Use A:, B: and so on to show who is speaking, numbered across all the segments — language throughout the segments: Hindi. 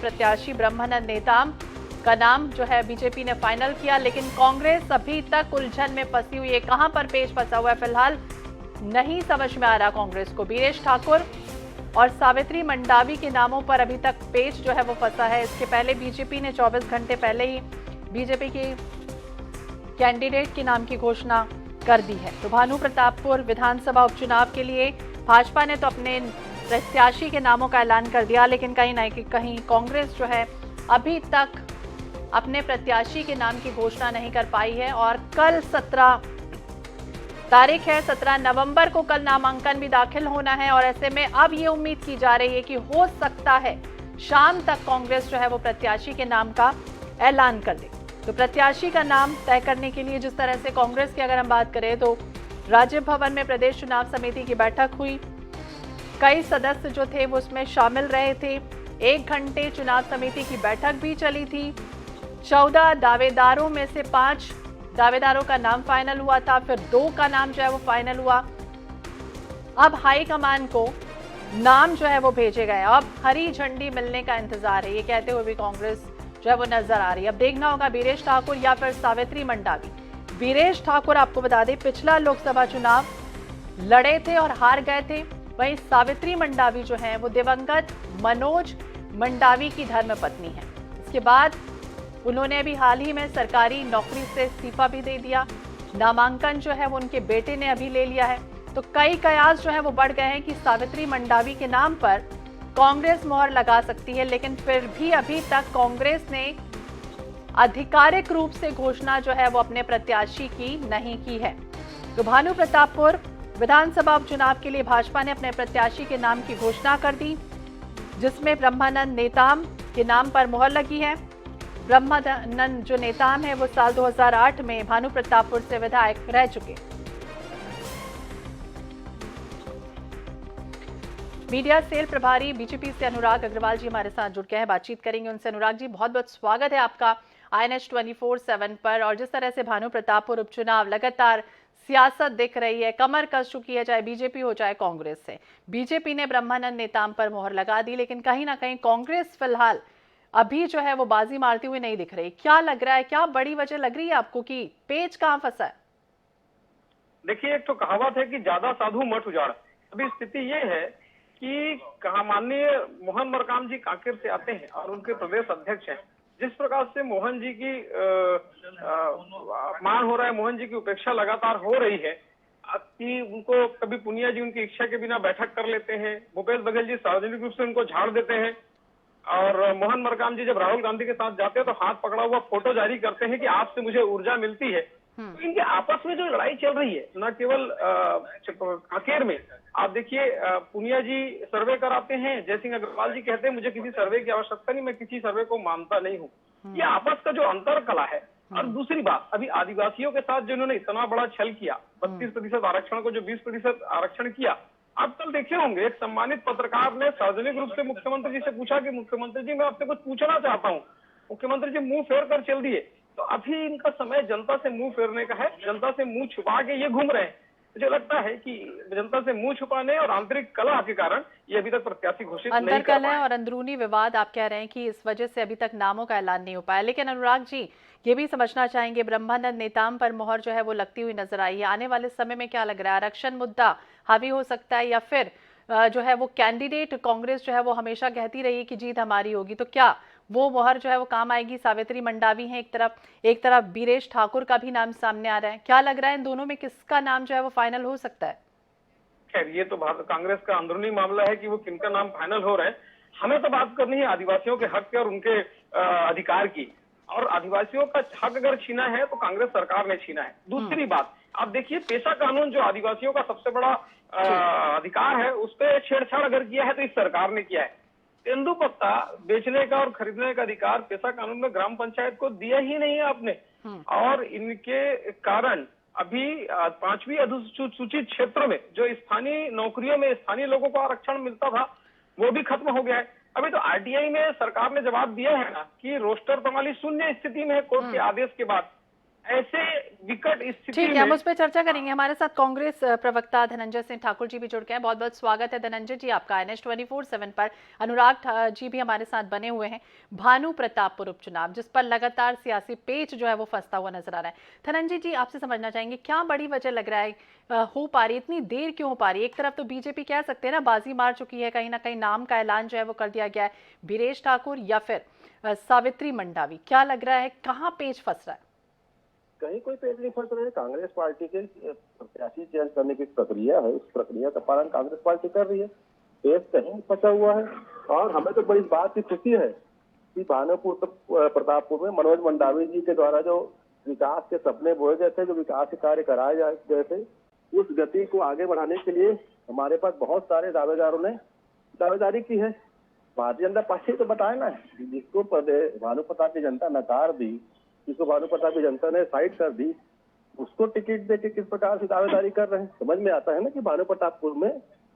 A: प्रत्याशी ब्रह्मानंद नेताम का नाम जो है बीजेपी ने फाइनल किया, लेकिन कांग्रेस अभी तक उलझन में फंसी हुई है। कहां पर पेच फंसा हुआ है फिलहाल नहीं समझ में आ रहा कांग्रेस को। वीरेश ठाकुर और सावित्री मंडावी के नामों पर अभी तक पेच जो है वो फंसा है। इसके पहले बीजेपी ने 24 घंटे पहले ही बीजेपी के कैंडिडेट के नाम की घोषणा कर दी है। तो भानु प्रतापपुर विधानसभा उपचुनाव के लिए भाजपा ने तो अपने प्रत्याशी के नामों का ऐलान कर दिया, लेकिन कहीं ना कहीं कांग्रेस जो है अभी तक अपने प्रत्याशी के नाम की घोषणा नहीं कर पाई है। और कल 17 तारीख है, 17 नवंबर को कल नामांकन भी दाखिल होना है। और ऐसे में अब ये उम्मीद की जा रही है कि हो सकता है शाम तक कांग्रेस जो है वो प्रत्याशी के नाम का ऐलान कर दे। तो प्रत्याशी का नाम तय करने के लिए जिस तरह से कांग्रेस की अगर हम बात करें तो राज्य भवन में प्रदेश चुनाव समिति की बैठक हुई। कई सदस्य जो थे वो उसमें शामिल रहे थे। 1 घंटे चुनाव समिति की बैठक भी चली थी। 14 दावेदारों में से 5 दावेदारों का नाम फाइनल हुआ था, फिर 2 का नाम जो है वो फाइनल हुआ। अब हाईकमान को नाम जो है वो भेजे गए। अब हरी झंडी मिलने का इंतजार है, ये कहते हुए भी कांग्रेस जो है वो नजर आ रही है। अब देखना होगा वीरेश ठाकुर या फिर सावित्री मंडावी। वीरेश ठाकुर आपको बता दें पिछला लोकसभा चुनाव लड़े थे और हार गए थे। वहीं सावित्री मंडावी जो है वो दिवंगत मनोज मंडावी की धर्मपत्नी है। इसके बाद उन्होंने अभी हाल ही में सरकारी नौकरी से इस्तीफा भी दे दिया। नामांकन जो है वो उनके बेटे ने अभी ले लिया है। तो कई कयास जो है वो बढ़ गए हैं कि सावित्री मंडावी के नाम पर कांग्रेस मोहर लगा सकती है, लेकिन फिर भी अभी तक कांग्रेस ने आधिकारिक रूप से घोषणा जो है वो अपने प्रत्याशी की नहीं की है। तो भानु प्रतापपुर विधानसभा उपचुनाव के लिए भाजपा ने अपने प्रत्याशी के नाम की घोषणा कर दी, जिसमें ब्रह्मानंद नेताम के नाम पर मोहर लगी है। ब्रह्मानंद जो नेताम है वो साल 2008 में भानु प्रतापपुर से विधायक रह चुके। मीडिया सेल प्रभारी बीजेपी से अनुराग अग्रवाल जी हमारे साथ जुड़ गए हैं, बातचीत करेंगे उनसे। अनुराग जी बहुत बहुत स्वागत है आपका INH 24/7 पर। और जिस तरह से भानु प्रतापपुर उपचुनाव लगातार सियासत दिख रही है, कमर कस चुकी है, चाहे बीजेपी हो चाहे कांग्रेस से। बीजेपी ने ब्रह्मानंद नेताम पर मोहर लगा दी, लेकिन कहीं ना कहीं कांग्रेस फिलहाल अभी जो है वो बाजी मारती हुई नहीं दिख रही। क्या लग रहा है, क्या बड़ी वजह लग रही है आपको कि पेच कहां फंसा है?
B: देखिए, एक तो कहावत है कि ज्यादा साधु मठ उजाड़। अभी स्थिति ये है कि माननीय मोहन मरकाम जी कांकेर से आते हैं और उनके प्रदेश अध्यक्ष हैं। जिस प्रकार से मोहन जी की मान हो रहा है, मोहन जी की उपेक्षा लगातार हो रही है कि उनको कभी पुनिया जी उनकी इच्छा के बिना बैठक कर लेते हैं, भूपेश बघेल जी सार्वजनिक रूप से उनको झाड़ देते हैं, और मोहन मरकाम जी जब राहुल गांधी के साथ जाते हैं तो हाथ पकड़ा हुआ फोटो जारी करते हैं कि आपसे मुझे ऊर्जा मिलती है। तो इनके आपस में जो लड़ाई चल रही है, न केवल कांकेर में, आप देखिए पुनिया जी सर्वे कराते हैं, जयसिंह अग्रवाल जी कहते हैं मुझे किसी सर्वे की आवश्यकता नहीं, मैं किसी सर्वे को मानता नहीं हूँ। ये आपस का जो अंतर कला है। और दूसरी बात, अभी आदिवासियों के साथ जो इन्होंने इतना बड़ा छल किया, 32% आरक्षण को जो 20% आरक्षण किया। आप कल देखे होंगे एक सम्मानित पत्रकार ने सार्वजनिक रूप से मुख्यमंत्री जी से पूछा कि मुख्यमंत्री जी मैं आपसे कुछ पूछना चाहता हूँ। मुख्यमंत्री जी मुंह फेर कर चल दिए। तो अभी इनका समय जनता से मुंह फेरने का है, जनता से मुंह छुपा के ये घूम रहे हैं। मुझे लगता है कि जनता से मुंह छुपाने और आंतरिक कलह के कारण ये अभी तक प्रत्याशी घोषित नहीं कर पाए।
A: अंतर कलह और अंदरूनी विवाद आप कह रहे हैं कि इस वजह से अभी तक नामों का ऐलान नहीं हो पाया। लेकिन अनुराग जी ये भी समझना चाहेंगे, ब्रह्मानंद नेताम पर मोहर जो है वो लगती हुई नजर आई है। आने वाले समय में क्या लग रहा है, आरक्षण मुद्दा हावी हो सकता है या फिर जो है वो कैंडिडेट कांग्रेस जो है वो हमेशा कहती रही कि जीत हमारी होगी, तो क्या वो मोहर जो है वो काम आएगी? सावित्री मंडावी है एक तरफ वीरेश ठाकुर का भी नाम सामने आ रहा है। क्या लग रहा है इन दोनों में किसका नाम जो है वो फाइनल हो सकता है?
B: खैर, ये तो कांग्रेस का अंदरूनी मामला है कि वो किनका नाम फाइनल हो रहे हैं। हमें तो बात करनी है आदिवासियों के हक और उनके अधिकार की। और आदिवासियों का हक अगर छीना है तो कांग्रेस सरकार ने छीना है। दूसरी बात, आप देखिए पेशा कानून जो आदिवासियों का सबसे बड़ा अधिकार है, उस पर छेड़छाड़ अगर किया है तो इस सरकार ने किया है। तेंदुपत्ता बेचने का और खरीदने का अधिकार पेशा कानून में ग्राम पंचायत को दिया ही नहीं है आपने। और इनके कारण अभी 5वीं अनुसूचित क्षेत्रों में जो स्थानीय नौकरियों में स्थानीय लोगों को आरक्षण मिलता था वो भी खत्म हो गया है। अभी तो RTI में सरकार ने जवाब दिया है ना कि रोस्टर प्रणाली शून्य स्थिति में है कोर्ट के आदेश के बाद। ऐसे विकट स्थिति
A: ठीक है, हम
B: में
A: उस पर चर्चा करेंगे। हमारे साथ कांग्रेस प्रवक्ता धनंजय सिंह ठाकुर जी भी जुड़ गए हैं। बहुत बहुत स्वागत है धनंजय जी आपका NH 24/7 पर। अनुराग जी भी हमारे साथ बने हुए हैं। भानु प्रतापपुर उपचुनाव जिस पर लगातार सियासी पेच जो है वो फंसता हुआ नजर आ रहा है। धनंजय जी आपसे समझना चाहेंगे क्या बड़ी वजह लग रहा है हो पा रही, इतनी देर क्यों हो पा रही है? एक तरफ तो बीजेपी कह सकते हैं ना बाजी मार चुकी है, कहीं ना कहीं नाम का ऐलान जो है वो कर दिया गया है, बीरेश ठाकुर या फिर सावित्री मंडावी। क्या लग रहा है कहाँ पेच फंस रहा है?
C: कहीं कोई पेच नहीं फंस रहे हैं। कांग्रेस पार्टी के प्रत्याशी चयन करने की प्रक्रिया है, उस प्रक्रिया का पालन कांग्रेस पार्टी कर रही है। पेच कहीं नहीं फंसा हुआ है। और हमें तो बड़ी इस बात की खुशी है कि भानुपुर प्रतापपुर में मनोज मंडावी जी के द्वारा जो विकास के सपने बोए गए थे, जो विकास के कार्य कराए गए थे, उस गति को आगे बढ़ाने के लिए हमारे पास बहुत सारे दावेदारों ने दावेदारी की है। भारतीय जनता पार्टी तो बताए ना, जिसको भानु प्रताप की जनता नकार दी, जिसको भानु प्रताप की जनता ने साइड कर दी, उसको टिकट दे के किस प्रकार से दावेदारी कर रहे हैं। समझ में आता है ना कि भानु प्रतापपुर में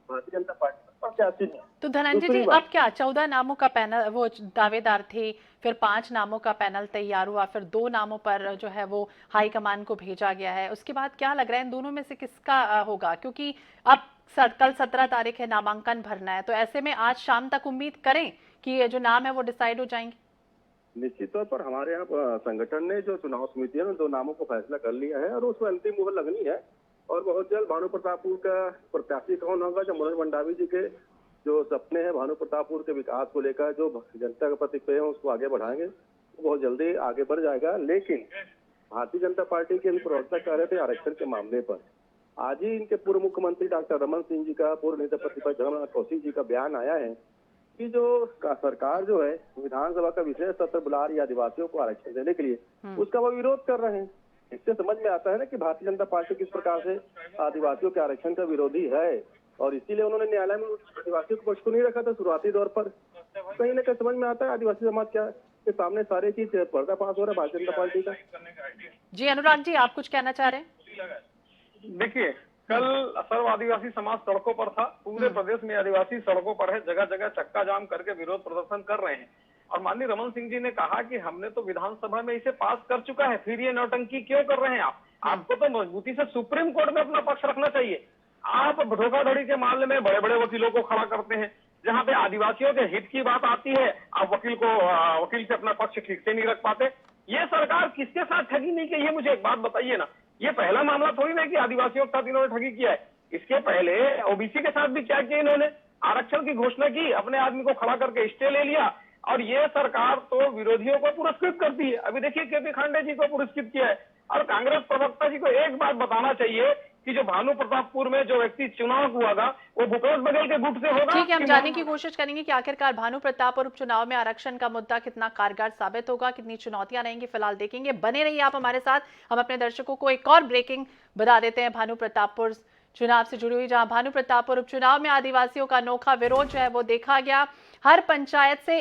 C: भारतीय जनता पार्टी प्रत्याशी है।
A: तो धनंजय जी अब क्या 14 नामों का पैनल वो दावेदार थे, फिर 5 नामों का पैनल तैयार हुआ, फिर 2 नामों पर जो है वो हाईकमान को भेजा गया है। उसके बाद क्या लग रहा है इन दोनों में से किसका होगा? क्योंकि अब कल 17 तारीख है, नामांकन भरना है, तो ऐसे में आज शाम तक उम्मीद करें कि ये जो नाम है वो डिसाइड हो जाएंगे।
C: निश्चित तौर पर हमारे यहाँ संगठन ने जो चुनाव समिति है 2 नामों को फैसला कर लिया है और उसमें अंतिम मुहर लगनी है। और बहुत जल्द भानु प्रतापपुर का प्रत्याशी कौन होगा, जो मनोज मंडावी जी के जो सपने हैं भानु प्रतापपुर के विकास को लेकर, जो जनता के प्रति पे है उसको आगे बढ़ाएंगे, वो बहुत जल्दी आगे बढ़ जाएगा। लेकिन भारतीय जनता पार्टी के प्रवक्ता कह रहे थे आरक्षण के मामले पर, आज ही इनके पूर्व मुख्यमंत्री डॉक्टर रमन सिंह जी का, पूर्व नेता प्रतिपक्ष जगन्नाथ कौशिक जी का बयान आया है कि जो सरकार जो है विधानसभा का विशेष सत्र बुला रही है आदिवासियों को आरक्षण देने के लिए, उसका वो विरोध कर रहे हैं। इससे समझ में आता है ना कि भारतीय जनता पार्टी किस प्रकार से आदिवासियों के आरक्षण का विरोधी है। और इसीलिए उन्होंने न्यायालय में आदिवासियों को पक्ष को नहीं रखा था शुरुआती दौर पर। कहीं ना कहीं समझ में आता है आदिवासी समाज क्या के सामने सारे चीज पर्दाफाश हो रहा है भारतीय जनता पार्टी का।
A: जी अनुराग जी आप कुछ कहना चाह रहे हैं?
B: देखिए, कल सर्व आदिवासी समाज सड़कों पर था। पूरे प्रदेश में आदिवासी सड़कों पर है, जगह जगह चक्का जाम करके विरोध प्रदर्शन कर रहे हैं। और माननीय रमन सिंह जी ने कहा कि हमने तो विधानसभा में इसे पास कर चुका है, फिर ये नौटंकी क्यों कर रहे हैं आप? आपको तो मजबूती से सुप्रीम कोर्ट में अपना पक्ष रखना चाहिए। आप धोखाधड़ी के मामले में बड़े बड़े वकीलों को खड़ा करते हैं, जहां पे आदिवासियों के हित की बात आती है आप वकील से अपना पक्ष ठीक से नहीं रख पाते। ये सरकार किसके साथ ठगी नहीं की, ये मुझे एक बात बताइए ना। ये पहला मामला थोड़ी ना कि आदिवासियों के साथ इन्होंने ठगी किया है। इसके पहले ओबीसी के साथ भी क्या किया इन्होंने? आरक्षण की घोषणा की, अपने आदमी को खड़ा करके स्टे ले लिया। और ये सरकार तो विरोधियों को पुरस्कृत करती है। अभी देखिए केपी खांडे जी को पुरस्कृत किया है। और कांग्रेस प्रवक्ता जी को एक बात बताना चाहिए कि जो भानु प्रतापपुर में जो व्यक्ति चुनाव हुआ था वो भूपेश बघेल के गुट से होगा।
A: ठीक है, हम जानने की कोशिश करेंगे कि आखिरकार भानु प्रतापपुर उपचुनाव में आरक्षण का मुद्दा कितना कारगर साबित होगा, कितनी चुनौतियां रहेंगी। फिलहाल देखेंगे, बने रहिए आप हमारे साथ। हम अपने दर्शकों को एक और ब्रेकिंग बता देते हैं भानु प्रतापपुर चुनाव से जुड़ी हुई, जहां भानु प्रतापपुर उपचुनाव में आदिवासियों का अनोखा विरोध जो है वो देखा गया। हर पंचायत से